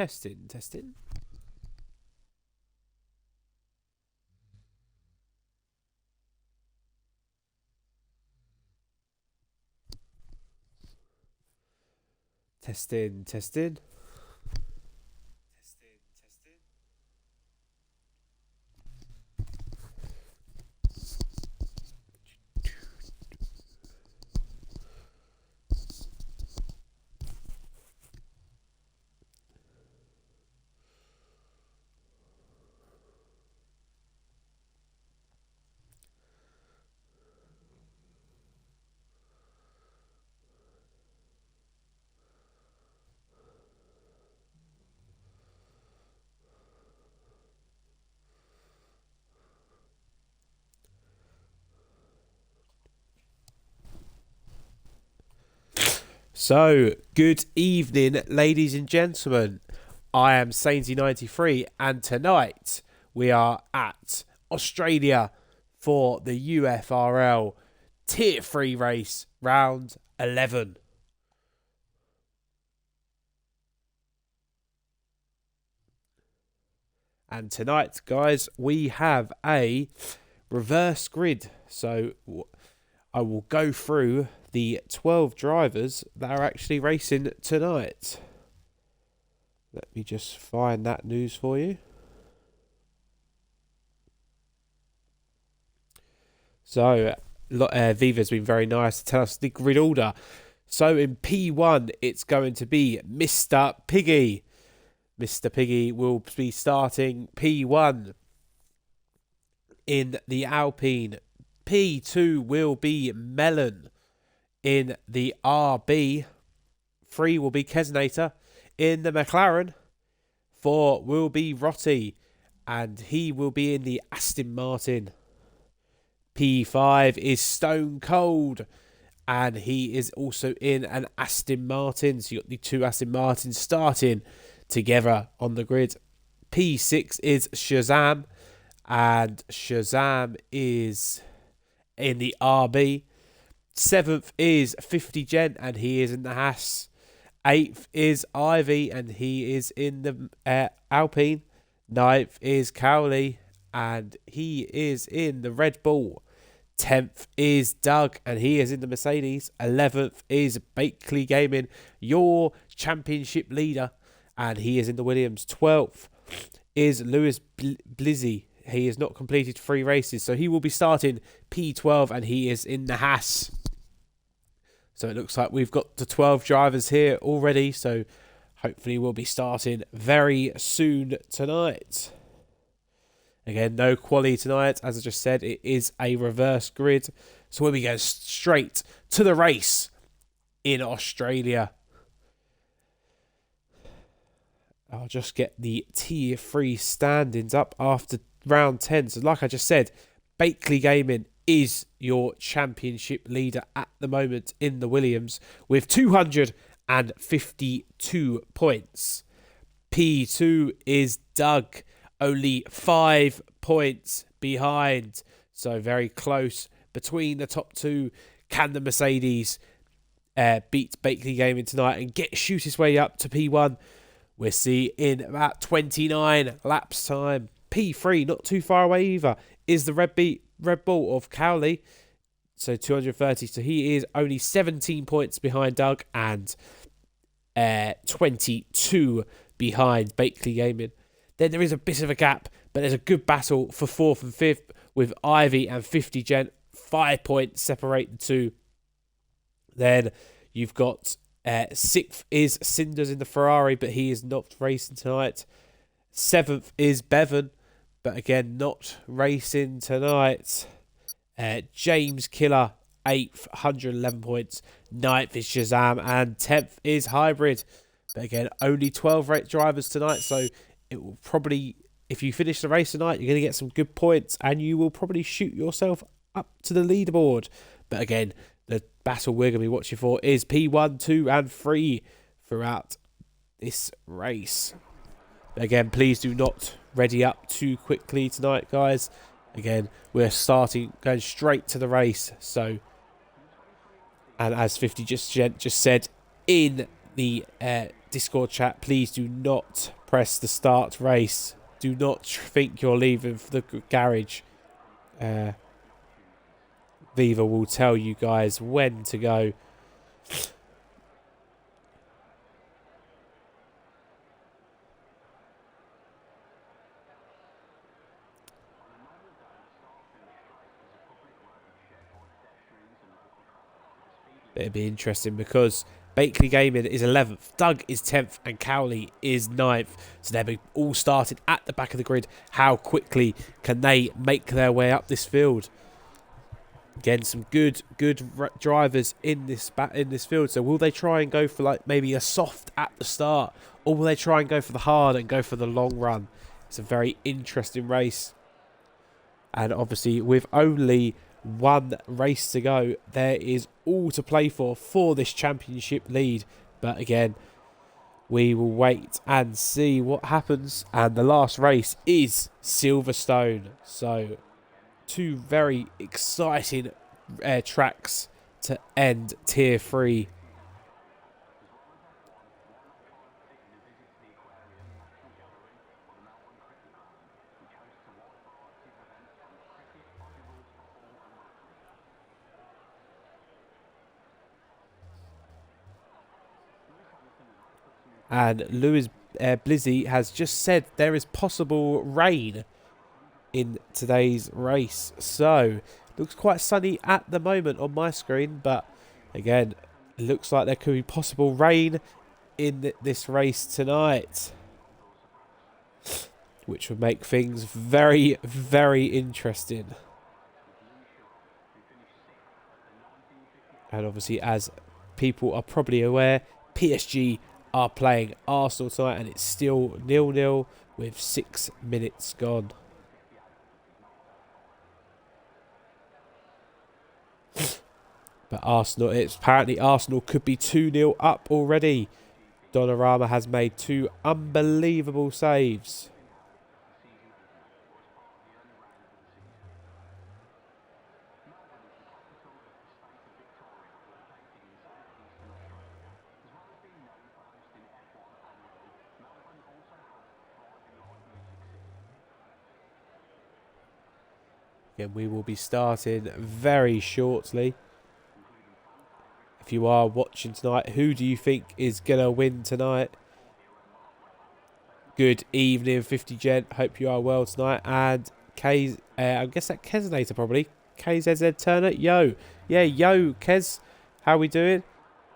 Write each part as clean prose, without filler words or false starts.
Testing, testing. Testing, testing. So, good evening, ladies and gentlemen. I am Sainsy93, and tonight we are at Australia for the UFRL Tier 3 race, round 11. And tonight, guys, we have a reverse grid. So, I will go through the 12 drivers that are actually racing tonight. Let me just find that news for you. So, Viva's been very nice to tell us the grid order. So, in P1, it's going to be Mr. Piggy. Mr. Piggy will be starting P1 in the Alpine. P2 will be Melon in the RB. 3 will be Kesnator in the McLaren. 4 will be Rotti, and he will be in the Aston Martin. P5 is Stone Cold, and he is also in an Aston Martin. So you got the two Aston Martins starting together on the grid. P6 is Shazam, and Shazam is in the RB. 7th is 50 Gent, and he is in the Haas. 8th is Ivy, and he is in the Alpine. 9th is Cowley, and he is in the Red Bull. 10th is Doug, and he is in the Mercedes. 11th is Bakley Gaming, your championship leader, and he is in the Williams. 12th is Lewis Blizzy. He has not completed 3 races, so he will be starting P12, and he is in the Haas. So it looks like we've got the 12 drivers here already, so hopefully we'll be starting very soon tonight. Again, no quali tonight. As I just said, it is a reverse grid. So when we go straight to the race in Australia, I'll just get the Tier 3 standings up after round 10. So like I just said, Bakley Gaming is your championship leader at the moment in the Williams with 252 points. P2 is Doug, only 5 points behind. So very close between the top two. Can the Mercedes beat Bakley Gaming tonight and shoot his way up to P1? We'll see in about 29 laps time. P3, not too far away either, is the Red Bull of Cowley. So 230. So he is only 17 points behind Doug and 22 behind Bakley Gaming. Then there is a bit of a gap, but there's a good battle for 4th and 5th with Ivy and 50 Gent. 5 points separate the two. Then you've got 6th is Cinders in the Ferrari, but he is not racing tonight. 7th is Bevan, but again, not racing tonight. James Killer, 8th, 111 points. 9th is Shazam, and 10th is Hybrid. But again, only 12 drivers tonight, so it will probably, if you finish the race tonight, you're going to get some good points, and you will probably shoot yourself up to the leaderboard. But again, the battle we're going to be watching for is P1, 2, and 3 throughout this race. But again, please do not ready up too quickly tonight, guys. Again, we're going straight to the race. So, and as 50 just said, in the Discord chat, please do not press the start race. Do not think you're leaving for the garage. Viva will tell you guys when to go. It'll be interesting because Bakeley Gaming is 11th, Doug is 10th, and Cowley is 9th. So they'll be all started at the back of the grid. How quickly can they make their way up this field? Again, some good drivers in this field. So will they try and go for like maybe a soft at the start, or will they try and go for the hard and go for the long run? It's a very interesting race, and obviously with only one race to go, there is all to play for this championship lead. But again, we will wait and see what happens. And the last race is Silverstone. So two very exciting tracks to end Tier 3. And Lewis Blizzy has just said there is possible rain in today's race. So, looks quite sunny at the moment on my screen. But, again, it looks like there could be possible rain in this race tonight, which would make things very, very interesting. And obviously, as people are probably aware, PSG are playing Arsenal tonight, and it's still 0-0 with 6 minutes gone. But Arsenal, it's apparently Arsenal could be 2-0 up already. Donnarumma has made 2 unbelievable saves. Again, we will be starting very shortly. If you are watching tonight, who do you think is going to win tonight? Good evening, 50 Gent. Hope you are well tonight. And I guess that Keznator probably. KZZ Turner. Yo. Yeah, yo, Kez. How we doing?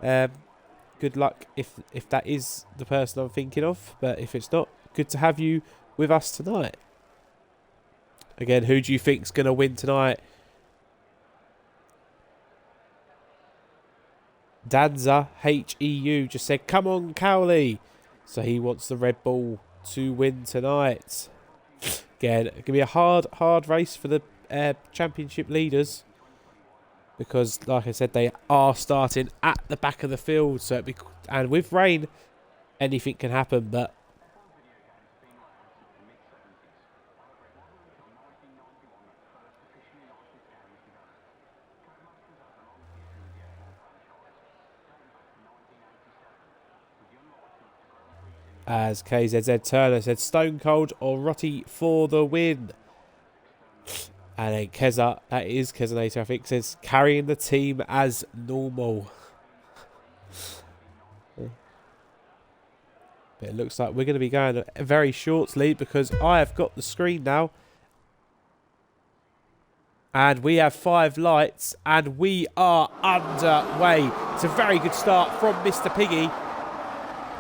Good luck if that is the person I'm thinking of. But if it's not, good to have you with us tonight. Again, who do you think's going to win tonight? Danza, H-E-U, just said, come on, Cowley. So he wants the Red Bull to win tonight. Again, it's going to be a hard race for the championship leaders. Because, like I said, they are starting at the back of the field. So and with rain, anything can happen. But as KZZ Turner said, Stone Cold or Rotty for the win. And then Keza, that is Keznator, I think, says carrying the team as normal. But it looks like we're going to be going very shortly because I have got the screen now. And we have 5 lights and we are underway. It's a very good start from Mr. Piggy.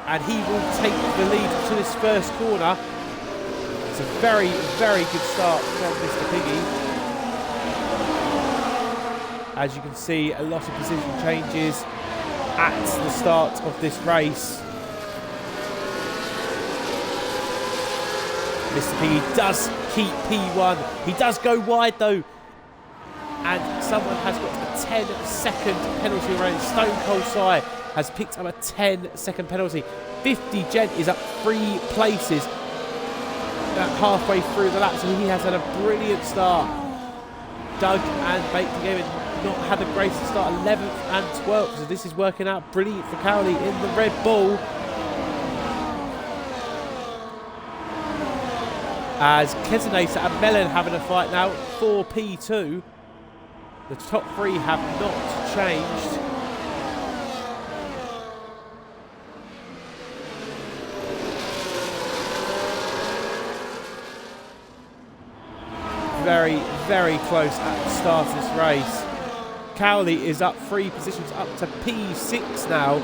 And he will take the lead to this first corner. It's a very, very good start from Mr. Piggy. As you can see, a lot of position changes at the start of this race. Mr. Piggy does keep P1. He does go wide though. And someone has got a 10-second penalty around. Stone Cold Sai has picked up a 10-second penalty. 50 Gent is up 3 places halfway through the lap, so he has had a brilliant start. Doug and Baker Gaming not had the greatest start, 11th and 12th, so this is working out brilliant for Cowley in the Red Bull. As Kezinata and Melon having a fight now for P2. The top three have not changed. Very, very close at the start of this race. Cowley is up 3 positions, up to P6 now.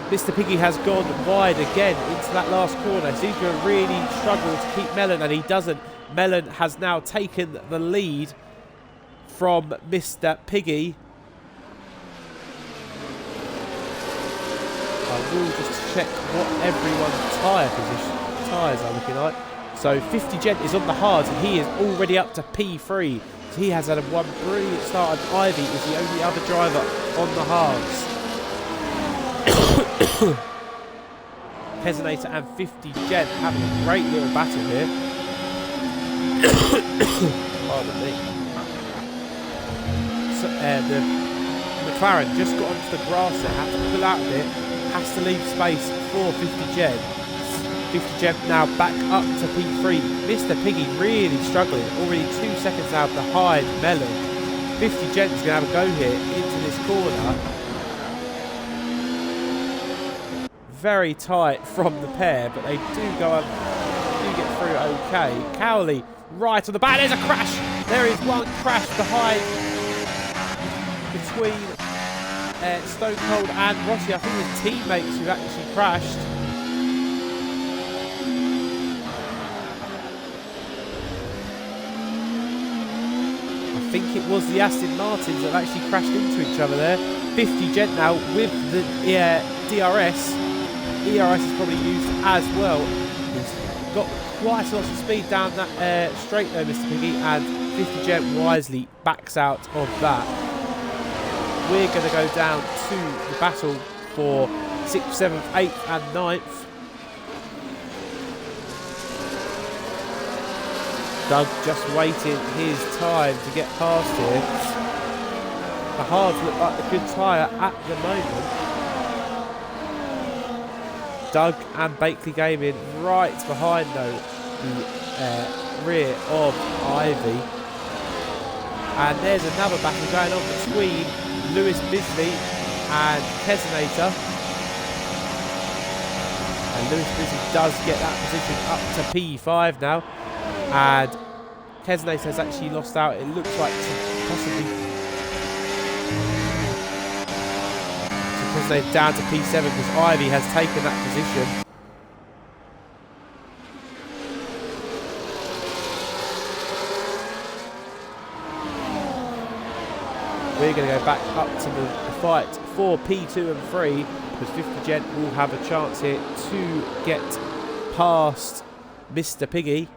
Mr. Piggy has gone wide again into that last corner. So he's going to really struggle to keep Melon, and he doesn't. Melon has now taken the lead from Mr. Piggy. I will just check what everyone's tyres are looking like. So 50 Gent is on the hards, and he is already up to P3. So he has had one brilliant start, and Ivy is the only other driver on the hards. Kezinata and 50 Gent having a great little battle here. Pardon me. So, the McLaren just got onto the grass there, had to pull out a bit, has to leave space for 50 Gent. 50 Gent now back up to P3. Mr. Piggy really struggling, already 2 seconds now behind Melon. 50 Gent is going to have a go here into this corner. Very tight from the pair, but they do get through okay. Cowley right on the back. There's a crash. There is one crash behind between Stone Cold and Rossi. I think his teammates who actually crashed. I think it was the Aston Martins that actually crashed into each other there. 50 Gent now with the DRS. ERS is probably used as well. He's got quite a lot of speed down that straight though, Mr. Piggy, and 50 Gent wisely backs out of that. We're going to go down to the battle for 6th, 7th, 8th and 9th. Doug just waiting his time to get past here. The hards look like a good tyre at the moment. Doug and Bakley Gaming right behind though the rear of Ivy. And there's another battle going on between Lewis Bisley and Kezinata. And Lewis Bisley does get that position up to P5 now. And Kezinata has actually lost out, it looks like, to possibly because they're down to P7 because Ivy has taken that position. We're going to go back up to the fight for P2 and 3 because 50 Gent will have a chance here to get past Mr. Piggy.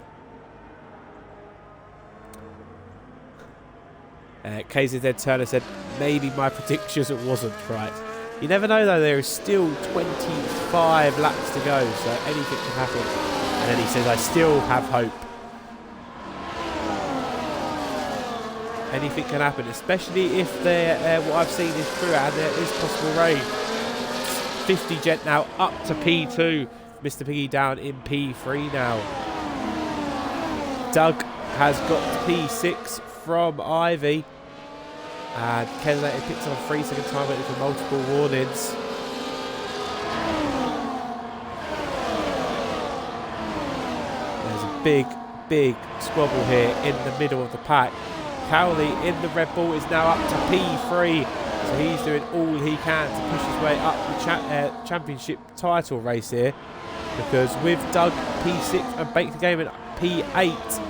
KZZ Turner said, maybe my predictions wasn't right. You never know though, there is still 25 laps to go, so anything can happen. And then he says, I still have hope. Anything can happen, especially if what I've seen is true and there is possible rain. 50 Gent now up to P2. Mr. Piggy down in P3 now. Doug has got P6 from Ivy. And Kezinata picks up a 3-second time waiting for multiple warnings. There's a big squabble here in the middle of the pack. Cowley in the Red Bull is now up to P3. So he's doing all he can to push his way up the championship title race here. Because with Doug P6 and Bake the Game at P8,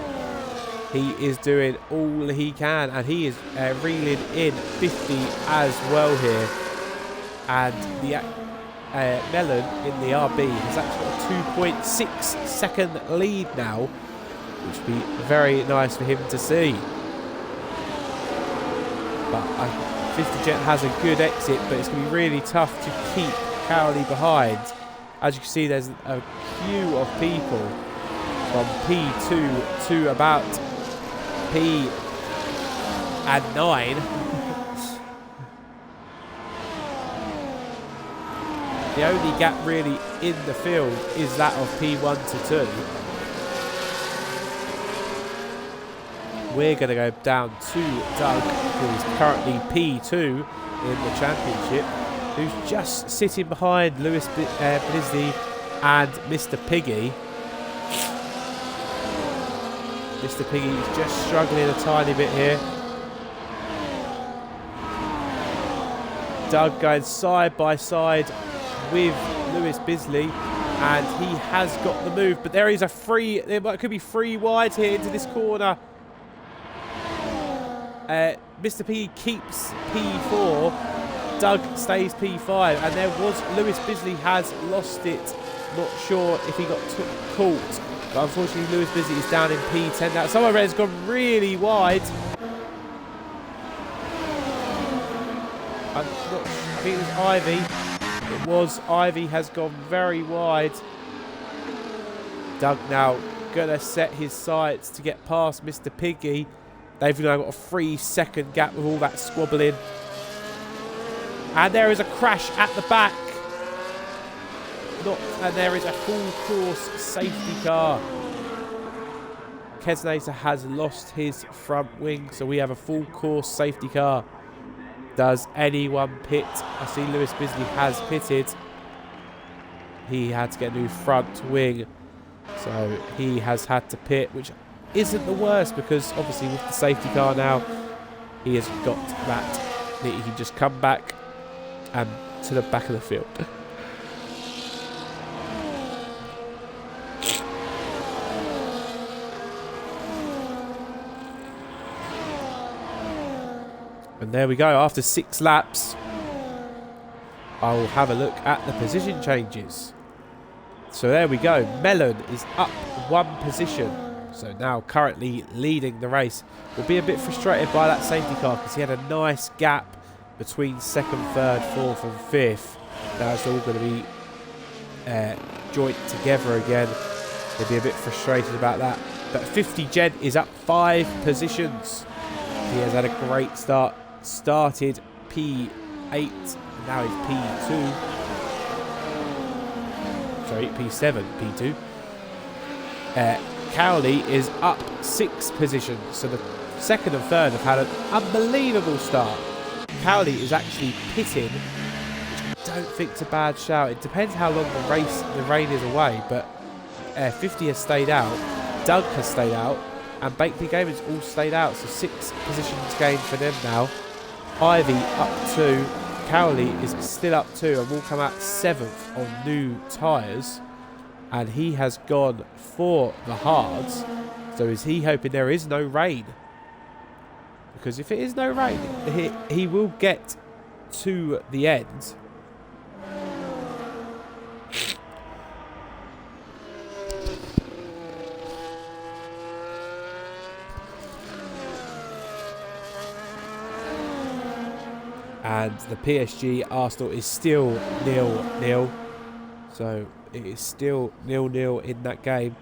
he is doing all he can, and he is reeling in 50 as well here. And the Melon in the RB has actually got a 2.6 second lead now, which would be very nice for him to see. But 50 Gent has a good exit, but it's going to be really tough to keep Cowley behind. As you can see, there's a queue of people from P2 to about P and 9. The only gap really in the field is that of P1 to 2. we're going to go down to Doug, who is currently P2 in the championship, who's just sitting behind Lewis Blizzley and Mr. Piggy. Mr. Piggy is just struggling a tiny bit here. Doug going side by side with Lewis Bisley, and he has got the move, but there is a free, there could be 3 wide here into this corner. Mr. Piggy keeps P4, Doug stays P5, and there was, Lewis Bisley has lost it. Not sure if he got caught, but unfortunately Lewis Bisley is down in P10 now. Someone has gone really wide. I'm not, I think it was Ivy. It was Ivy has gone very wide. Doug now gonna set his sights to get past Mr. Piggy. They've now got a 3-second gap with all that squabbling. And there is a crash at the back. And there is a full course safety car. Kesnator has lost his front wing, so we have a full course safety car. Does anyone pit? I see Lewis Bisley has pitted. He had to get a new front wing, so he has had to pit, which isn't the worst because obviously with the safety car now, he has got that he can just come back and to the back of the field. And there we go. After 6 laps, I'll have a look at the position changes. So there we go. Melon is up 1 position. So now currently leading the race. Will be a bit frustrated by that safety car because he had a nice gap between 2nd, 3rd, 4th and 5th. Now it's all going to be joint together again. He'll be a bit frustrated about that. But 50 Gen is up 5 positions. He has had a great start. Started P8, now he's P2. Sorry, P7, P2. Cowley is up 6 positions, so the 2nd and 3rd have had an unbelievable start. Cowley is actually pitting, which I don't think it's a bad shout. It depends how long the rain is away, but 50 has stayed out, Doug has stayed out, and Bakeley Gaming's all stayed out, so 6 positions gained for them now. Ivy up 2, Cowley is still up 2 and will come out 7th on new tyres. And he has gone for the hards. So is he hoping there is no rain? Because if it is no rain, he will get to the end. And the PSG Arsenal is still 0-0. So it is still 0-0 in that game.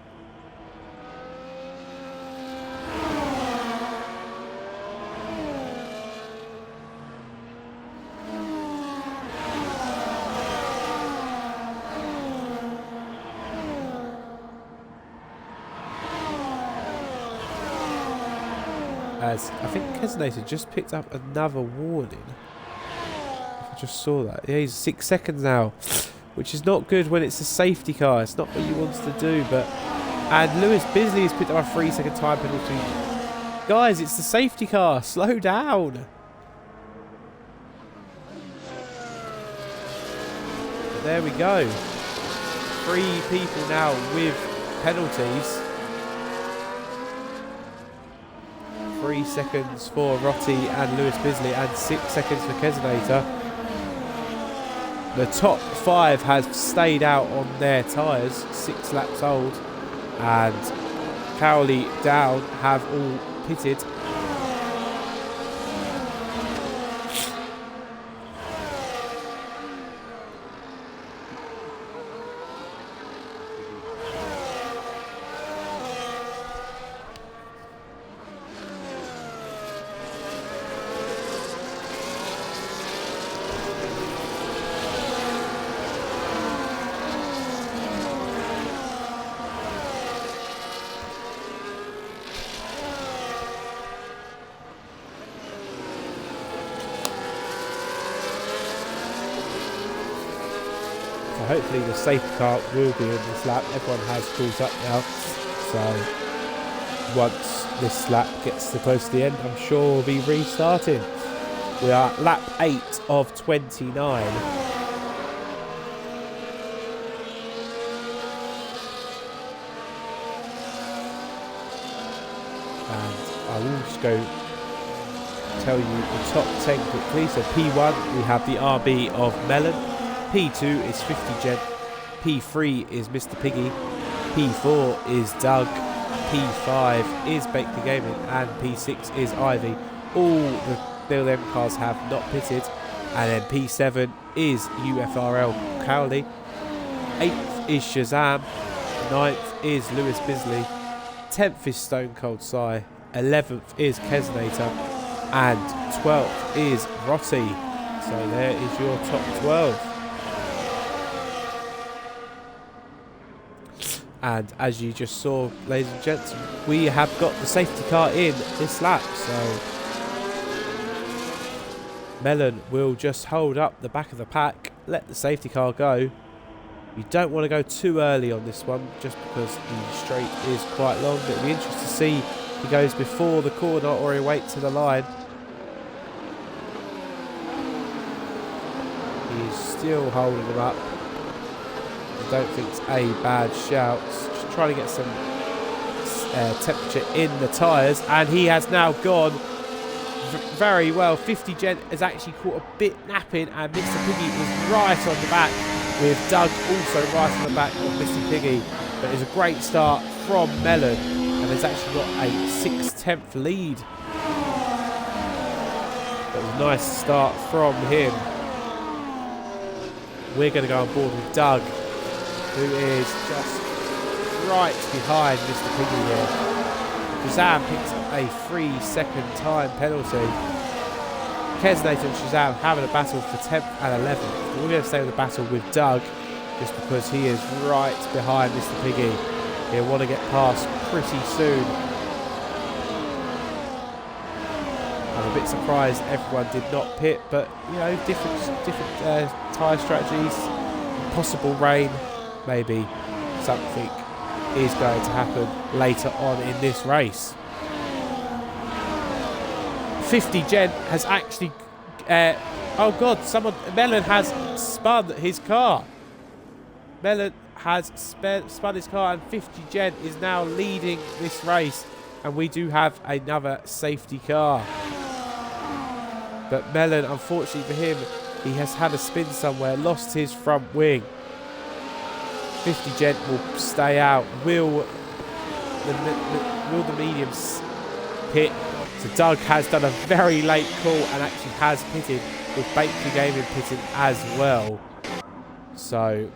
As I think Kesnator just picked up another warning. I just saw that. Yeah, he's 6 seconds now, which is not good when it's a safety car. It's not what you want to do, but... And Lewis Bisley has picked up a 3-second time penalty. Guys, it's the safety car. Slow down. But there we go. 3 people now with penalties. 3 seconds for Rotti and Lewis Bisley and 6 seconds for Kesnator. The top 5 has stayed out on their tyres, 6 laps old, and Cowley down have all pitted. hopefully the safety car will be in this lap. Everyone has caught up now, so once this lap gets to close to the end, I'm sure we'll be restarting. We are at lap 8 of 29. And I will just go tell you the top 10 quickly. So P1, we have the RB of Melon. P2 is 50 Gent. P3 is Mr. Piggy. P4 is Doug. P5 is Baker Gaming. And P6 is Ivy. All the them cars have not pitted. And then P7 is UFRL Cowley. 8th is Shazam. 9th is Lewis Bisley. 10th is Stone Cold Sai. 11th is Kesnator. And 12th is Rossi. So there is your top 12. And as you just saw, ladies and gents, we have got the safety car in this lap. So Melon will just hold up the back of the pack, let the safety car go. You don't want to go too early on this one, just because the straight is quite long. But it'll be interesting to see if he goes before the corner or he waits to the line. He's still holding him up. I don't think it's a bad shout. Just trying to get some temperature in the tyres, and he has now gone very well. 50 Gent has actually caught a bit napping, and Mr. Piggy is right on the back, with Doug also right on the back of Mr. Piggy. But it's a great start from Melon, and has actually got a 6/10 lead. That was a nice start from him. We're going to go on board with Doug, who is just right behind Mr. Piggy here. Shazam picks up a 3-second time penalty. Kesnator and Shazam having a battle for 10th and 11th. We're going to stay with the battle with Doug, just because he is right behind Mr. Piggy. He'll want to get past pretty soon. I'm a bit surprised everyone did not pit, but you know, different tyre strategies, possible rain, maybe something is going to happen later on in this race. 50 Gent has actually oh god, Melon has spun his car. Melon has spun his car, and 50 Gent is now leading this race, and we do have another safety car. But Melon, unfortunately for him, he has had a spin somewhere, lost his front wing. 50 Gent will stay out. Will the mediums pit? So Doug has done a very late call and actually has pitted, with Baker Gaming pitting as well. So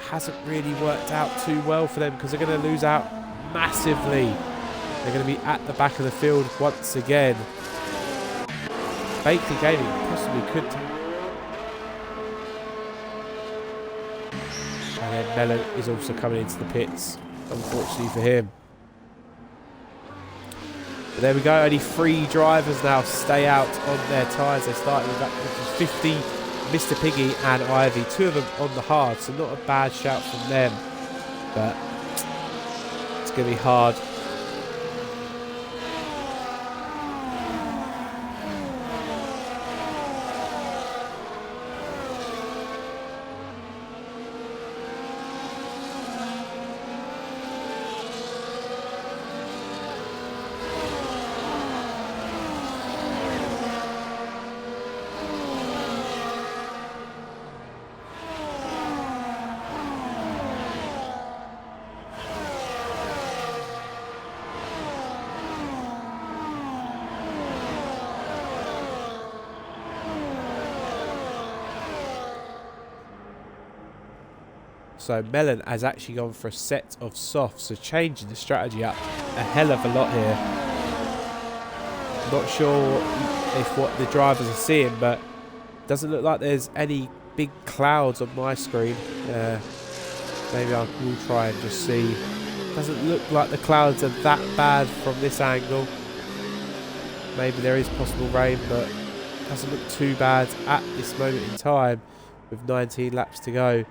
hasn't really worked out too well for them, because they're going to lose out massively. They're going to be at the back of the field once again. Baker Gaming possibly could. And then Melon is also coming into the pits, unfortunately for him. But there we go, only 3 drivers now stay out on their tyres. They started with 50, Mr. Piggy and Ivy, 2 of them on the hard, so not a bad shout from them. But it's going to be hard. So Melon has actually gone for a set of softs, so changing the strategy up a hell of a lot here. Not sure if what the drivers are seeing, but it doesn't look like there's any big clouds on my screen. Maybe I will try and just see. Doesn't look like the clouds are that bad from this angle. Maybe there is possible rain, but doesn't look too bad at this moment in time with 19 laps to go.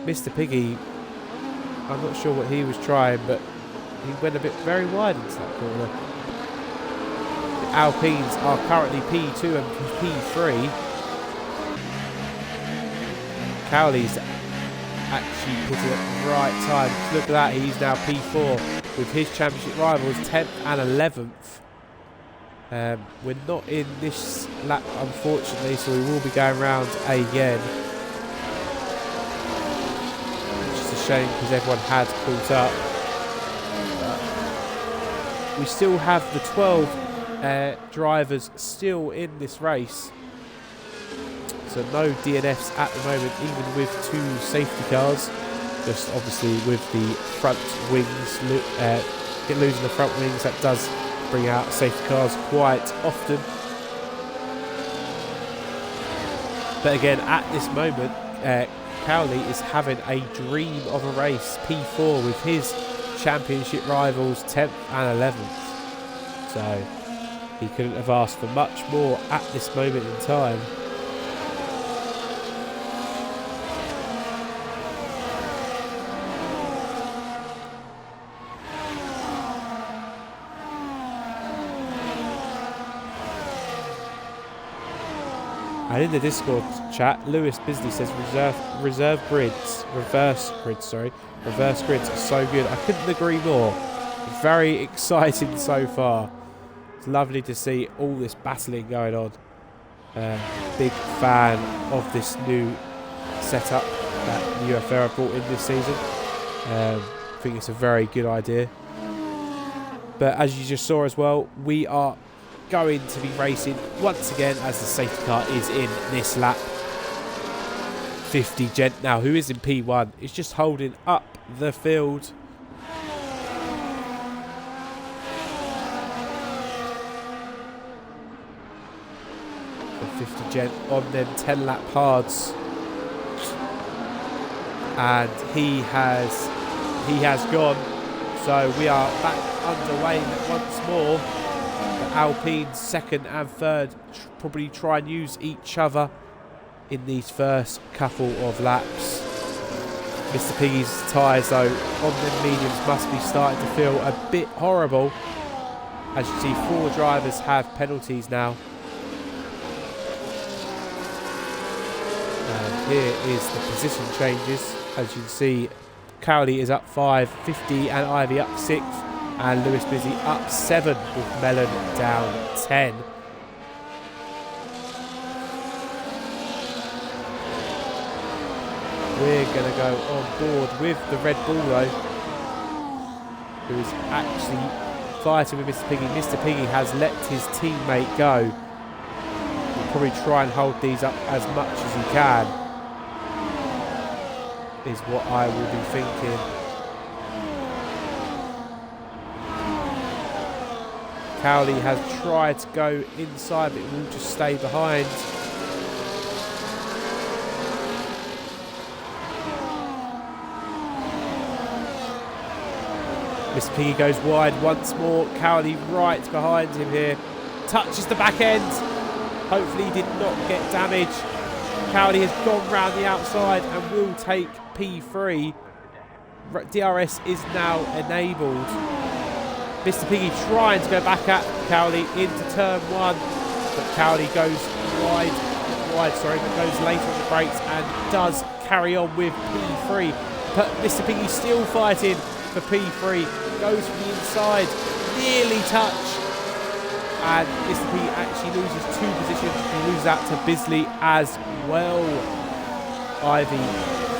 Mr. Piggy, I'm not sure what he was trying, but he went a bit very wide into that corner. The Alpines are currently P2 and P3. Cowley's actually hitting at the right time. Look at that, he's now P4 with his championship rivals 10th and 11th. We're not in this lap, unfortunately, so we will be going round again. Which is a shame because everyone had caught up. We still have the 12 drivers still in this race. So no DNFs at the moment, even with 2 safety cars. Just obviously with the front wings, losing the front wings, that does bring out safety cars quite often. But again, at this moment, Cowley is having a dream of a race. P4 with his championship rivals 10th and 11th. So he couldn't have asked for much more at this moment in time. And in the Discord chat, Lewis Bisley says reverse grids are so good. I couldn't agree more. Very exciting so far. It's lovely to see all this battling going on. Big fan of this new setup that the UFRL brought in this season. I think it's a very good idea. But as you just saw as well, we are going to be racing once again as the safety car is in this lap. 50 Gent now, who is in P1, is just holding up the field. The 50 Gent on them 10 lap hards, and he has gone. So we are back underway once more. Alpine second and third probably try and use each other in these first couple of laps. Mr. Piggy's tyres though on the mediums must be starting to feel a bit horrible. As you see, 4 drivers have penalties now. And here is the position changes. As you can see, Cowley is up 5, 50 and Ivy up 6th. And Lewis Busy up 7 with Mellon down 10. We're going to go on board with the Red Bull though, who is actually fighting with Mr. Piggy. Mr. Piggy has let his teammate go. He'll probably try and hold these up as much as he can, is what I will be thinking. Cowley has tried to go inside, but it will just stay behind. Mr. Piggy goes wide once more. Cowley right behind him here. Touches the back end. Hopefully he did not get damage. Cowley has gone round the outside and will take P3. DRS is now enabled. Mr. Piggy trying to go back at Cowley into turn 1, but Cowley goes but goes later on the brakes and does carry on with P3. But Mr. Piggy still fighting for P3, goes from the inside, nearly touch, and Mr. Piggy actually loses 2 positions. He loses out to Bisley as well. Ivy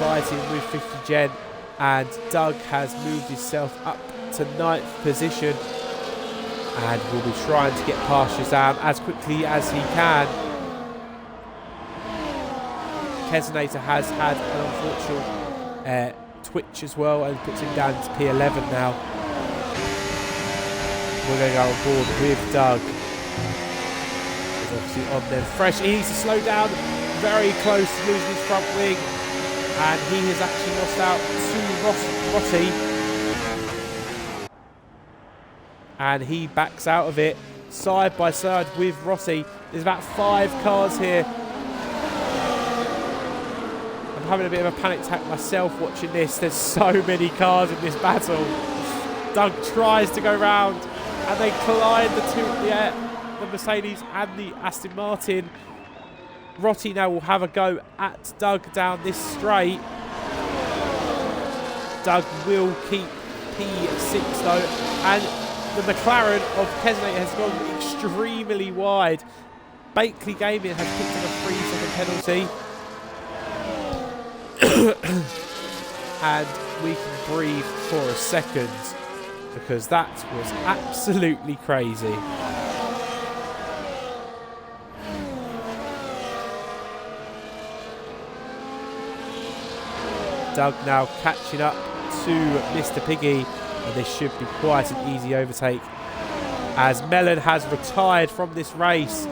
fighting with 50 Gen, and Doug has moved himself up to 9th position and will be trying to get past Shazam as quickly as he can. Kesonator has had an unfortunate twitch as well and puts him down to P11 now. We're going to go on board with Doug. He's obviously on there fresh. He needs to slow down, very close to losing his front wing, and he has actually lost out to Rossi. And he backs out of it side by side with Rossi. There's about 5 cars here. And having a bit of a panic attack myself watching this. There's so many cars in this battle. Doug tries to go round, and they collide the Mercedes and the Aston Martin. Rotti now will have a go at Doug down this straight. Doug will keep P6 though, and the McLaren of Kesney has gone extremely wide. Bakeley Gaming has picked up a 3-second penalty. And we can breathe for a second, because that was absolutely crazy. Doug now catching up to Mr. Piggy, and this should be quite an easy overtake, as Mellon has retired from this race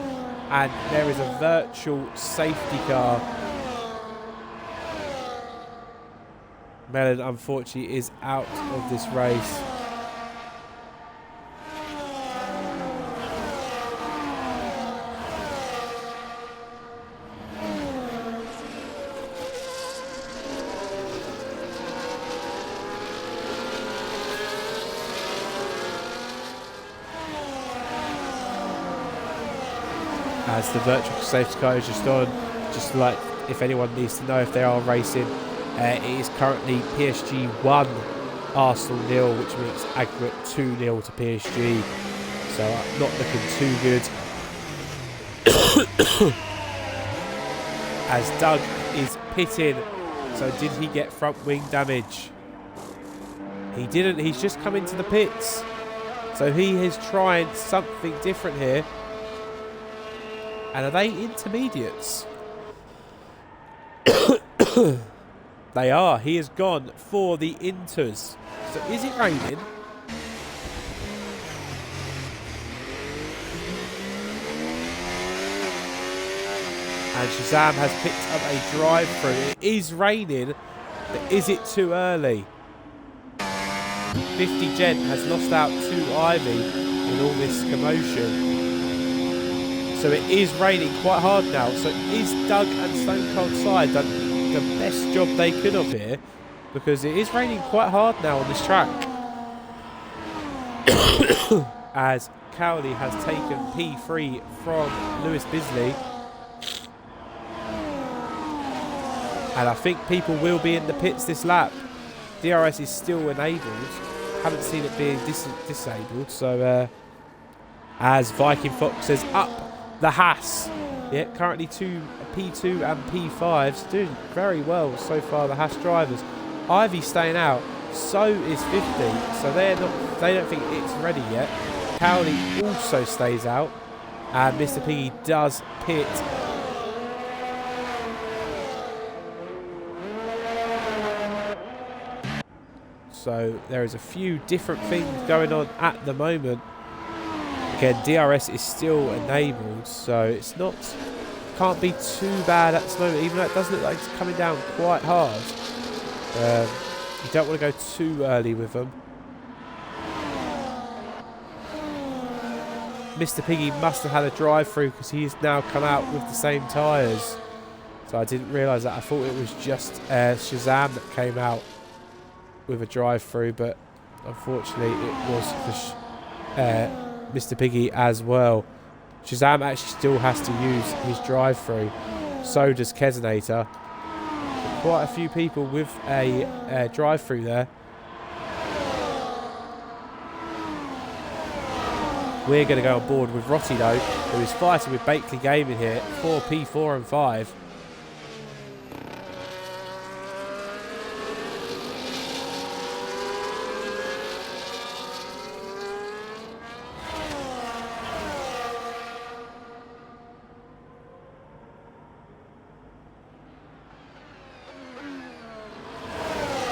and there is a virtual safety car. Mellon unfortunately is out of this race. As the virtual safety car is just on, just like if anyone needs to know if they are racing, it is currently PSG 1, Arsenal 0, which means aggregate 2-0 to PSG. So not looking too good. As Doug is pitting, so did he get front wing damage? He didn't, he's just come into the pits. So he is trying something different here. And are they intermediates? They are. He has gone for the inters. So is it raining? And Shazam has picked up a drive through. It is raining, but is it too early? 50 Gent has lost out to Ivy in all this commotion. So it is raining quite hard now. So is Doug and Stone Cold Side done the best job they could have here? Because it is raining quite hard now on this track. As Cowley has taken P3 from Lewis Bisley. And I think people will be in the pits this lap. DRS is still enabled. Haven't seen it being disabled. So as Viking Fox says up the Haas. Yeah, currently P2 and P5s doing very well so far, the Haas drivers. Ivy staying out, so is 50. So they don't think it's ready yet. Cowley also stays out, and Mr. Piggy does pit. So there is a few different things going on at the moment. Again, DRS is still enabled, so it's not, can't be too bad at this moment, even though it does look like it's coming down quite hard. You don't want to go too early with them. Mr. Piggy must have had a drive-through because he's now come out with the same tyres. So I didn't realise that. I thought it was just Shazam that came out with a drive-through, but unfortunately it was for Mr. Piggy as well. Shazam actually still has to use his drive-through. So does Kesonator. Quite a few people with a drive-through there. We're going to go on board with Rotti though, who is fighting with Bakeley Gaming here for P4 and 5.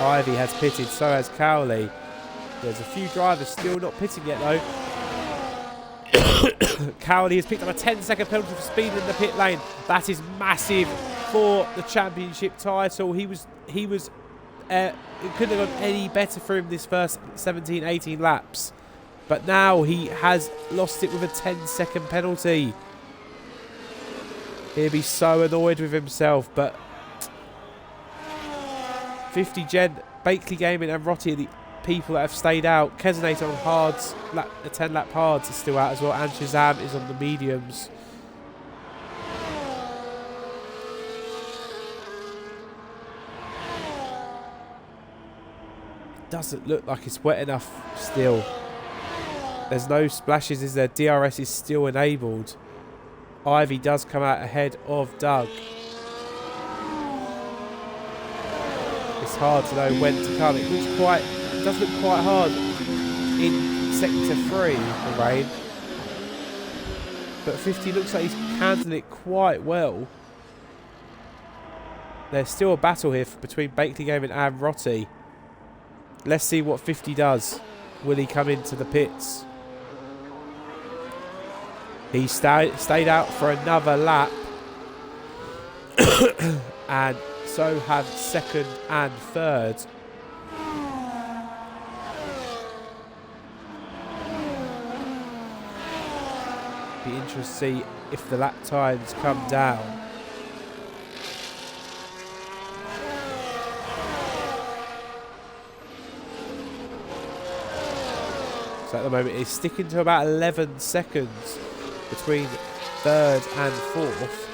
Ivy has pitted, so has Cowley. There's a few drivers still not pitting yet though. Cowley has picked up a 10-second penalty for speed in the pit lane. That is massive for the championship title. It couldn't have gone any better for him this first 17, 18 laps. But now he has lost it with a 10-second penalty. He'll be so annoyed with himself, but 50 Gen, Bakley Gaming and Rotti are the people that have stayed out. Kesonator on hards, the 10 lap hards is still out as well, and Shazam is on the mediums. It doesn't look like it's wet enough still. There's no splashes, is there? DRS is still enabled. Ivy does come out ahead of Doug. It's hard to know when to come. It does look quite hard in sector 3, the rain. But 50 looks like he's handling it quite well. There's still a battle here between Bakley Gaming and Rotti. Let's see what 50 does. Will he come into the pits? He stayed out for another lap. And so have second and third. Be interesting to see if the lap times come down. So at the moment it's sticking to about 11 seconds between third and fourth.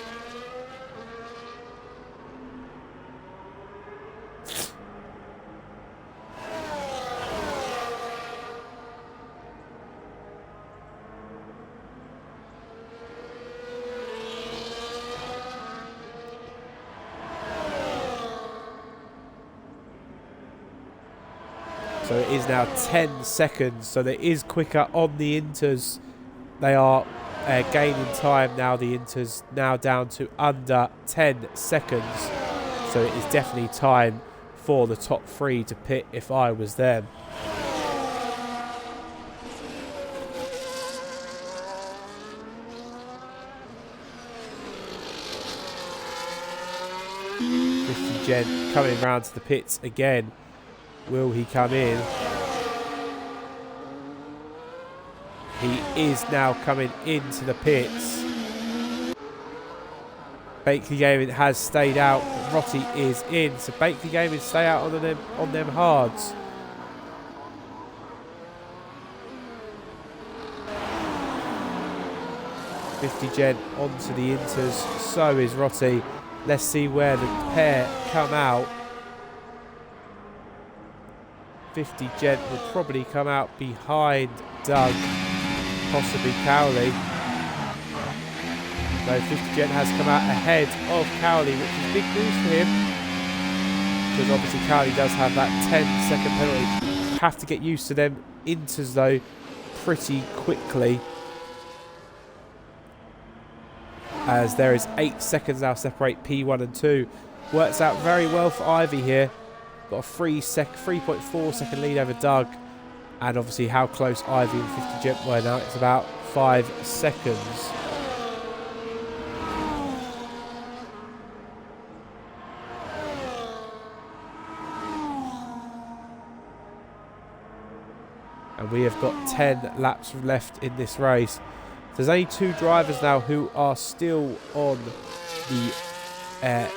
So it is now 10 seconds. So there is quicker on the inters. They are gaining time now. The inters now down to under 10 seconds. So it is definitely time for the top 3 to pit if I was them. Gen coming round to the pits again. Will he come in? He is now coming into the pits. Bakley Gaming has stayed out. Rotti is in. So Bakley Gaming stay out on them hards. Gen onto the inters. So is Rotti. Let's see where the pair come out. 50 Gen will probably come out behind Doug, possibly Cowley. No, 50 Gen has come out ahead of Cowley, which is big news for him. Because obviously Cowley does have that 10-second penalty. Have to get used to them inters though pretty quickly. As there is 8 seconds now separate P1 and 2. Works out very well for Ivy here. Got a 3.4 second lead over Doug. And obviously how close Ivy and 50 Gent were now. It's about 5 seconds. And we have got 10 laps left in this race. There's only 2 drivers now who are still on the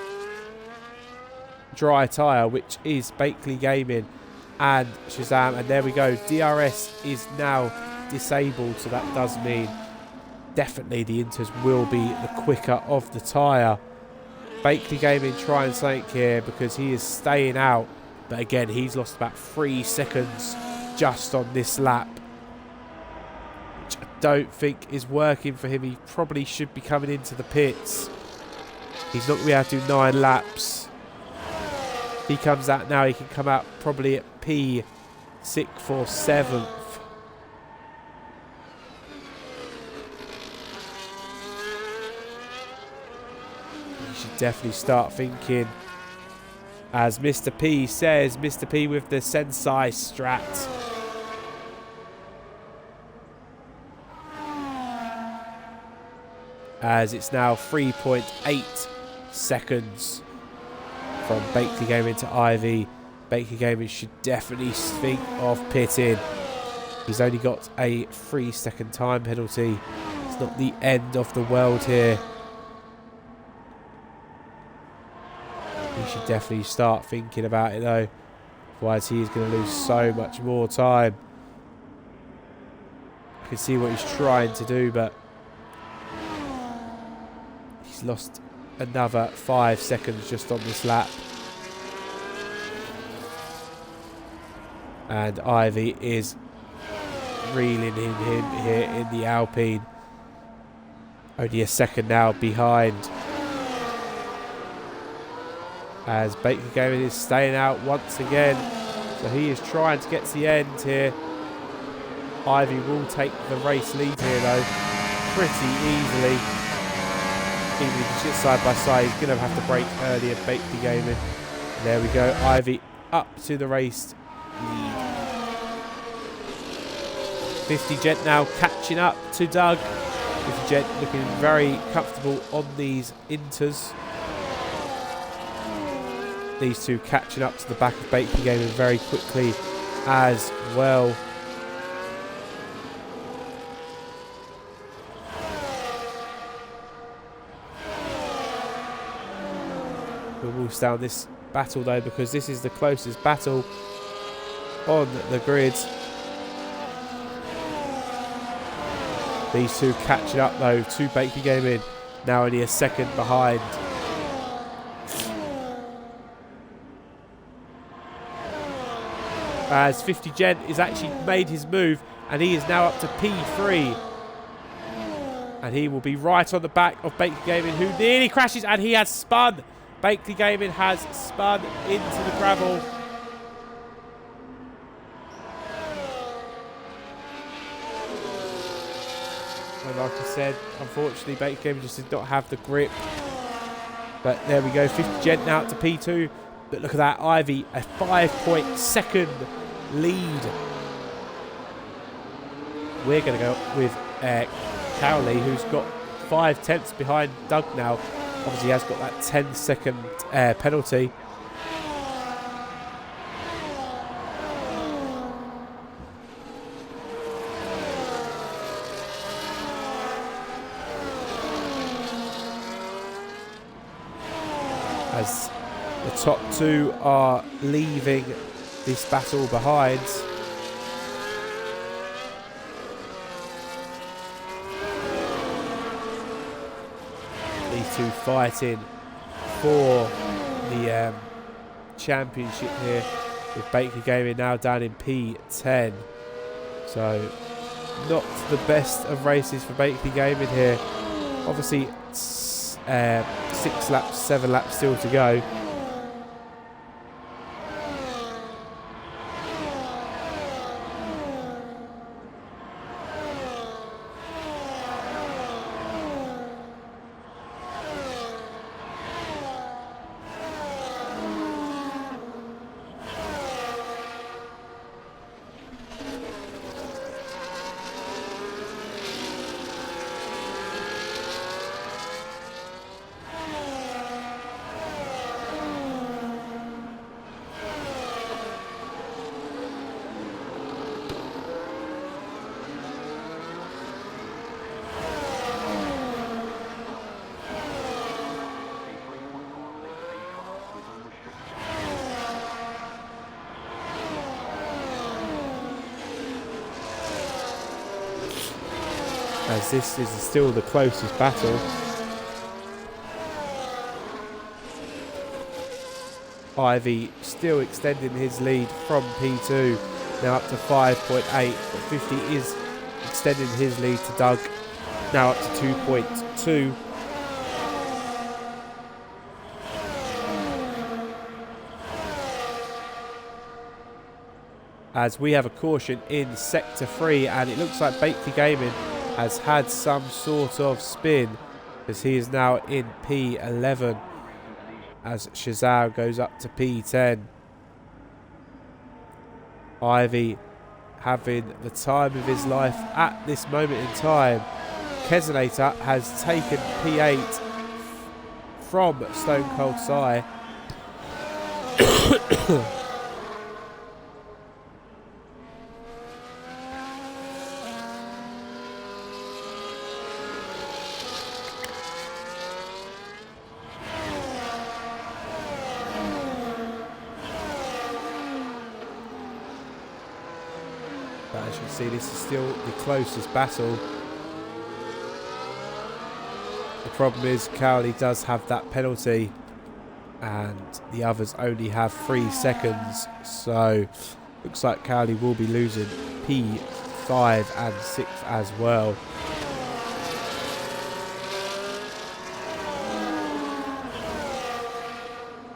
dry tyre, which is Bakley Gaming and Shazam. And there we go. DRS is now disabled, so that does mean definitely the inters will be the quicker of the tyre. Bakley Gaming trying something here because he is staying out. But again, he's lost about 3 seconds just on this lap, which I don't think is working for him. He probably should be coming into the pits. He's not going to be able to do 9 laps. He comes out now, he can come out probably at P6 or 7th. You should definitely start thinking, as Mr. P says, Mr. P with the Sensei strat. As it's now 3.8 seconds from Bakley Gaming to Ivy. Bakley Gaming should definitely think of pitting. He's only got a 3-second time penalty. It's not the end of the world here. He should definitely start thinking about it though. Otherwise he is going to lose so much more time. I can see what he's trying to do, but he's lost another 5 seconds just on this lap. And Ivy is reeling in him here in the Alpine. Only a second now behind. As Baker Gaming is staying out once again. So he is trying to get to the end here. Ivy will take the race lead here though, pretty easily. Even if he sits side by side, he's going to have to brake earlier. Baker Gaming. There we go. Ivy up to the race lead. 50 Gent now catching up to Doug. 50 Gent looking very comfortable on these inters. These two catching up to the back of Baker Gaming very quickly as well. We will stay on this battle though, because this is the closest battle on the grid. These two catching up though to Baker Gaming, now only a second behind. As 50 Gent is actually made his move and he is now up to P3. And he will be right on the back of Baker Gaming, who nearly crashes, and he has spun. Baker Gaming has spun into the gravel. And like I said, unfortunately Baker Gaming just did not have the grip. But there we go, 50 Gent now up to P2. But look at that, Ivy, a 5-point-second lead. We're going to go with Cowley, who's got 5 tenths behind Doug now. Obviously, he has got that 10-second penalty. As the top two are leaving this battle behind. These two fighting for the championship here, with Baker Gaming now down in P10. So not the best of races for Baker Gaming here. Obviously 6 laps, 7 laps still to go. As this is still the closest battle. Ivy still extending his lead from P2, now up to 5.8, but 50 is extending his lead to Doug, now up to 2.2. As we have a caution in Sector 3, and it looks like Baker Gaming has had some sort of spin, as he is now in P11 as Shazao goes up to P10. Ivy having the time of his life at this moment in time. Kesenator has taken P8 from Stone Cold Sai. As you can see, this is still the closest battle. The problem is Cowley does have that penalty and the others only have 3 seconds. So looks like Cowley will be losing P5 and 6 as well.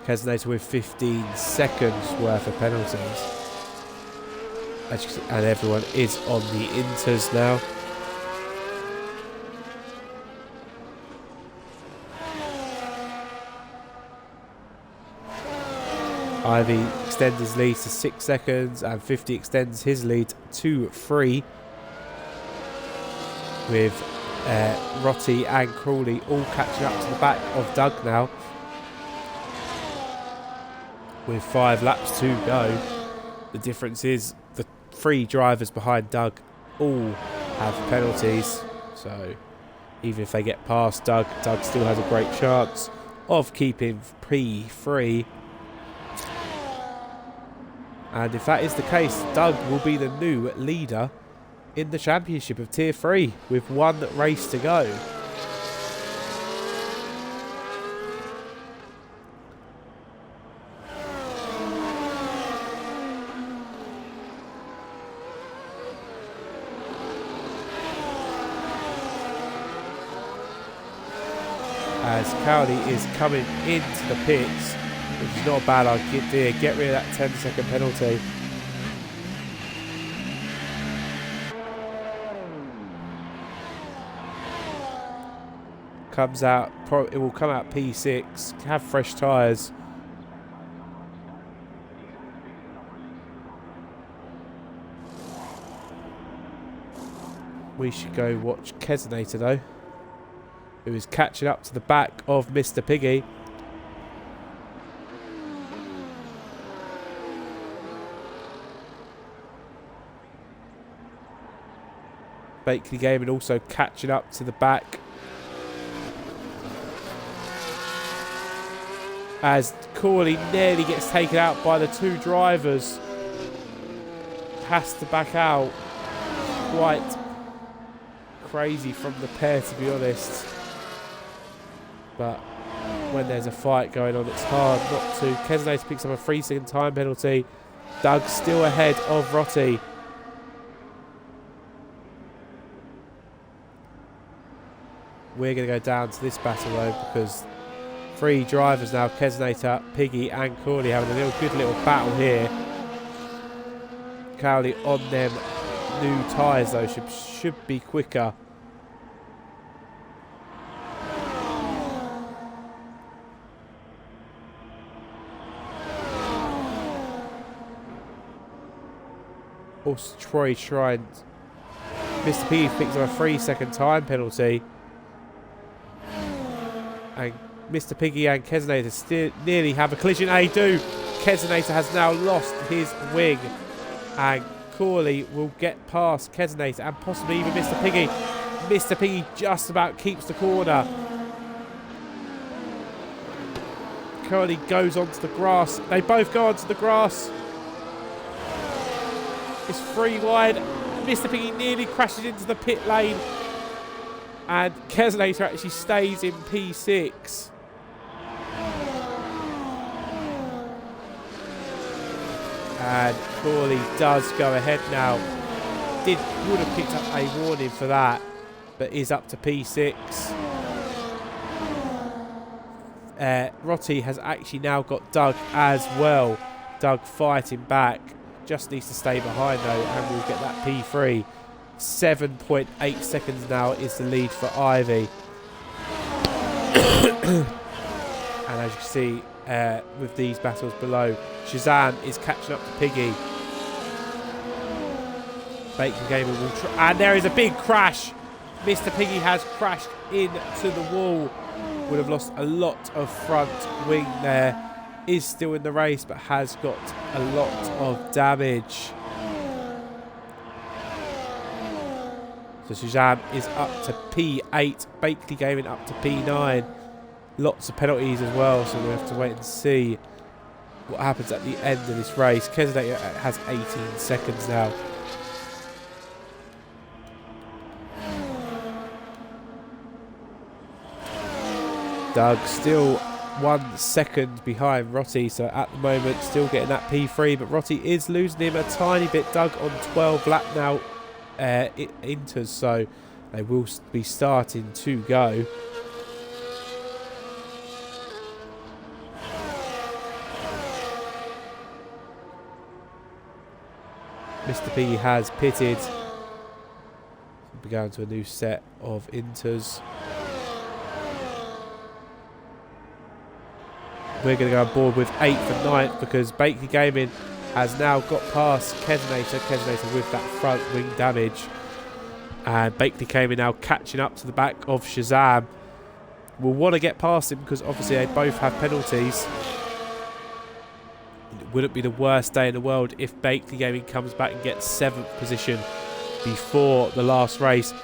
Keznator with 15 seconds worth of penalties. And everyone is on the inters now. Ivy extends his lead to 6 seconds and 50 extends his lead to 3. With Rotty and Crawley all catching up to the back of Doug now. With 5 laps to go. The difference is the 3 drivers behind Doug all have penalties. So even if they get past Doug, Doug still has a great chance of keeping P3. And if that is the case, Doug will be the new leader in the championship of Tier 3 with 1 race to go. As Cowley is coming into the pits, which is not a bad idea. Get rid of that 10-second penalty. Comes out, it will come out P6, have fresh tyres. We should go watch Keznator though, who is catching up to the back of Mr. Piggy. Bakeley Gaming also catching up to the back. As Corley nearly gets taken out by the 2 drivers. Has to back out. Quite crazy from the pair, to be honest. But when there's a fight going on, it's hard not to. Keznator picks up a 3-second time penalty. Doug's still ahead of Rotty. We're going to go down to this battle though, because 3 drivers now, Keznator, Piggy and Corley, having a good little battle here. Cowley on them new tyres though, should be quicker. Also Troy trying. Mr. P picks up a 3-second time penalty. And Mr. Piggy and Keznator still nearly have a collision. They do. Keznator has now lost his wing. And Corley will get past Keznator and possibly even Mr. Piggy. Mr. Piggy just about keeps the corner. Corley goes onto the grass. They both go onto the grass. It's 3 wide. Mr. Piggy nearly crashes into the pit lane. And Keznator actually stays in P6. And Corley does go ahead now. Would have picked up a warning for that, but is up to P6. Rotty has actually now got Doug as well. Doug fighting back. Just needs to stay behind though, and we'll get that P3. 7.8 seconds now is the lead for Ivy. And as you can see, with these battles below, Shazam is catching up to Piggy. Bakeley Gamer will try, and there is a big crash. Mr. Piggy has crashed into the wall. Would have lost a lot of front wing there. Is still in the race, but has got a lot of damage. So Shazam is up to P8. Bakeley Gaming up to P9. Lots of penalties as well, so we have to wait and see what happens at the end of this race. Keznator has 18 seconds now. Doug still 1 second behind Rotti, so at the moment still getting that P3, but Rotti is losing him a tiny bit. Doug on 12 lap now enters, so they will be starting to go. Mr. P has pitted. We'll be going to a new set of inters. We're going to go on board with 8th and 9th because Bakley Gaming has now got past Keznator. Keznator with that front wing damage. And Bakley Gaming now catching up to the back of Shazam. We'll want to get past him because obviously they both have penalties. It wouldn't be the worst day in the world if Bakley Gaming comes back and gets 7th position before the last race.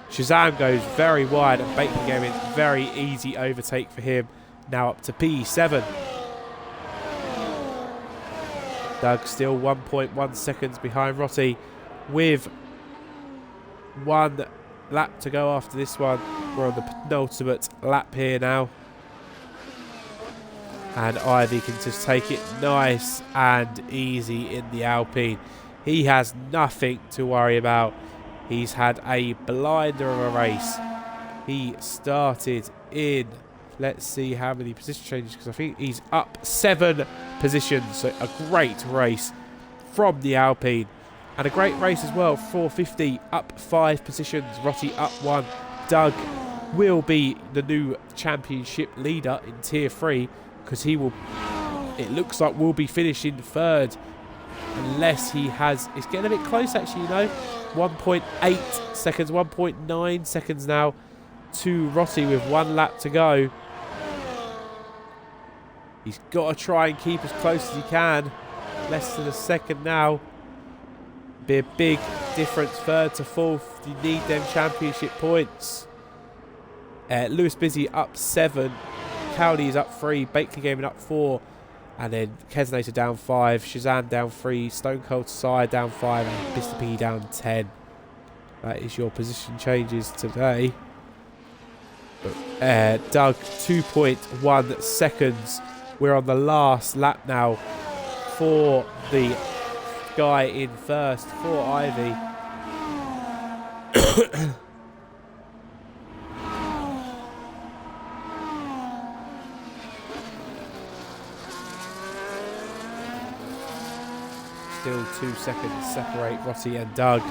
Shazam goes very wide and Bakley Gaming, very easy overtake for him. Now up to P7. Doug still 1.1 seconds behind Rotti with 1 lap to go after this one. We're on the penultimate lap here now. And Ivy can just take it nice and easy in the Alpine. He has nothing to worry about. He's had a blinder of a race. He started in... Let's see how many position changes, because I think he's up 7 positions. So a great race from the Alpine. And a great race as well. 450 up 5 positions. Rotti up 1. Doug will be the new championship leader in Tier 3 because he will, it looks like, will be finishing 3rd unless he has, it's getting a bit close actually, you know. 1.8 seconds, 1.9 seconds now to Rotti with 1 lap to go. He's got to try and keep as close as he can. Less than a second now. Be a big difference, 3rd to 4th. You need them championship points. Lewis Busy up 7. Cowley is up 3. Bakley Gaming up 4. And then Keznator down 5. Shazam down 3. Stone Cold Side down 5. And Mr. P down 10. That is your position changes today. Doug, 2.1 seconds. We're on the last lap now for the guy in 1st for Ivy. Still 2 seconds separate Rotti and Doug.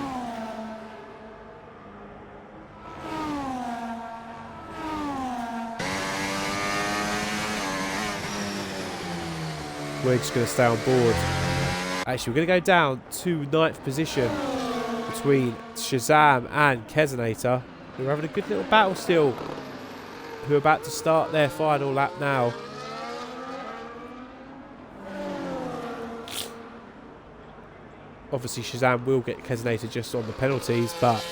We're just going to stay on board. Actually, we're going to go down to 9th position between Shazam and Keznator, who are having a good little battle still, who are about to start their final lap now. Obviously, Shazam will get Keznator just on the penalties, but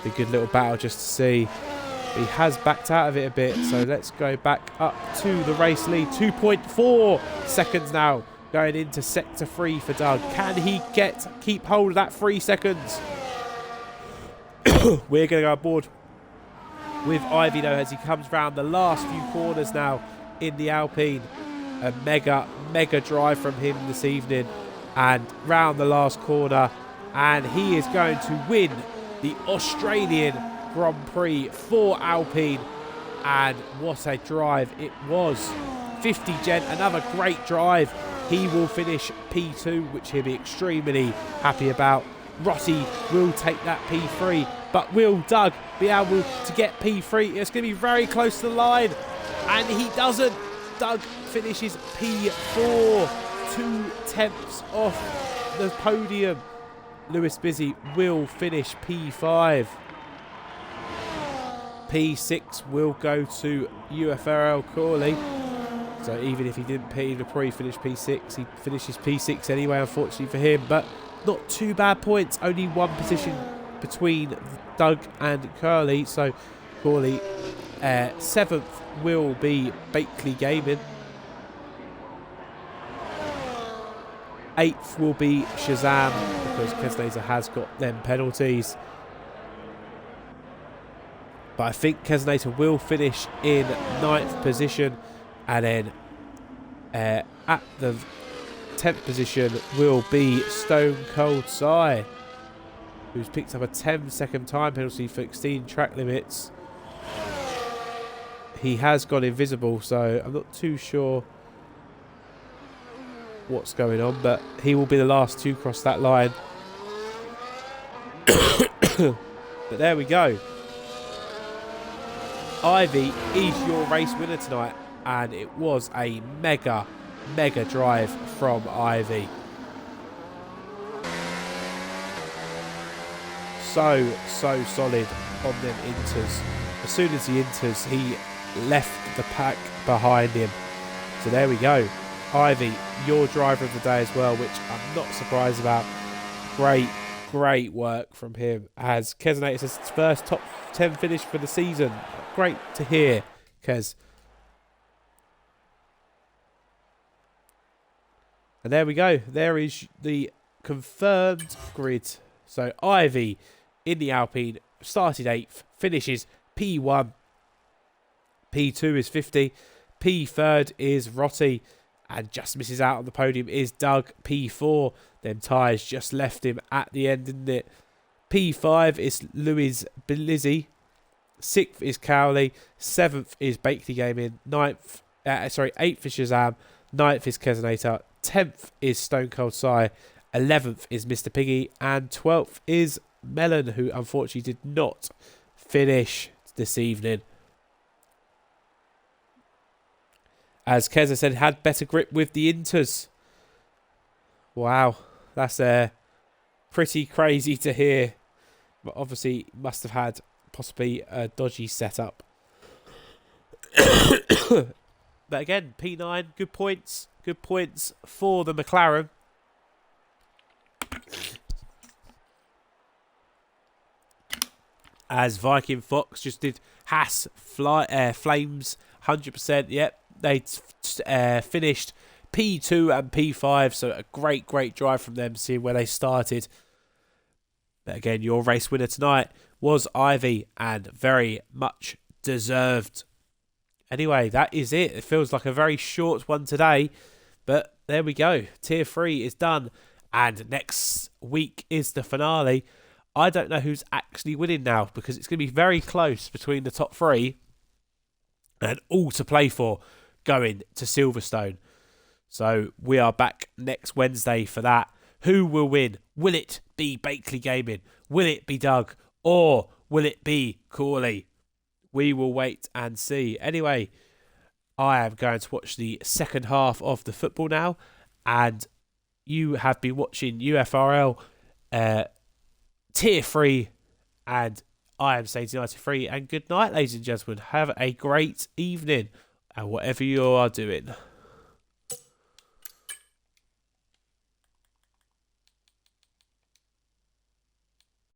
a good little battle just to see. He has backed out of it a bit, so let's go back up to the race lead. 2.4 seconds now going into sector 3 for Doug. Can he keep hold of that 3 seconds? We're going to go aboard with Ivy though as he comes round the last few corners now in the Alpine. A mega drive from him this evening, and round the last corner, and he is going to win the Australian Grand Prix for Alpine. And what a drive it was. 50 Gen, another great drive. He will finish P2, which he'll be extremely happy about. Rotti will take that P3, but will Doug be able to get P3? It's going to be very close to the line, and he doesn't. Doug finishes P4, 2/10 off the podium. Lewis Busy will finish P5. P6 will go to UFRL Crawley. So even if he didn't probably finish P6, he finishes P6 anyway, unfortunately for him. But not too bad points. Only 1 position between Doug and Curly. So Crawley, 7th will be Bakley Gaming. 8th will be Shazam, because Keznator has got them penalties. But I think Keznator will finish in 9th position. And then at the 10th position will be Stone Cold Sai, who's picked up a 10-second time penalty for exceeding track limits. He has gone invisible, so I'm not too sure what's going on, but he will be the last to cross that line. But there we go. Ivy is your race winner tonight, and it was a mega drive from Ivy. So solid on them inters. As soon as he enters, he left the pack behind him. So there we go. Ivy, your driver of the day as well, which I'm not surprised about. Great work from him. As Keznator says, his first top 10 finish for the season. Great to hear, Kez. And there we go. There is the confirmed grid. So Ivy in the Alpine started 8th, finishes P1. P2 is 50. P3rd is Rotti. And just misses out on the podium is Doug. P4. Them tyres just left him at the end, didn't it? P5 is Louis Belizzi. 6th is Cowley. 7th is Bakeley Gaming. 8th is Shazam. 9th is Keznator. 10th is Stone Cold Sai. 11th is Mr. Piggy. And 12th is Melon, who unfortunately did not finish this evening. As Keza said, had better grip with the inters. Wow, that's pretty crazy to hear. But obviously must have had possibly a dodgy setup. But again, P9, good points. Good points for the McLaren. As Viking Fox just did Haas Flames 100%. Yep, they finished P2 and P5. So a great drive from them, seeing where they started. But again, your race winner tonight was Ivy, and very much deserved. Anyway, that is it. It feels like a very short one today. But there we go. Tier 3 is done. And next week is the finale. I don't know who's actually winning now, because it's going to be very close between the top 3 and all to play for going to Silverstone. So we are back next Wednesday for that. Who will win? Will it be Bakeley Gaming? Will it be Doug? Or will it be Corley? We will wait and see. Anyway, I am going to watch the second half of the football now. And you have been watching UFRL Tier 3. And I am Saints United 3. And good night, ladies and gentlemen. Have a great evening. And whatever you are doing.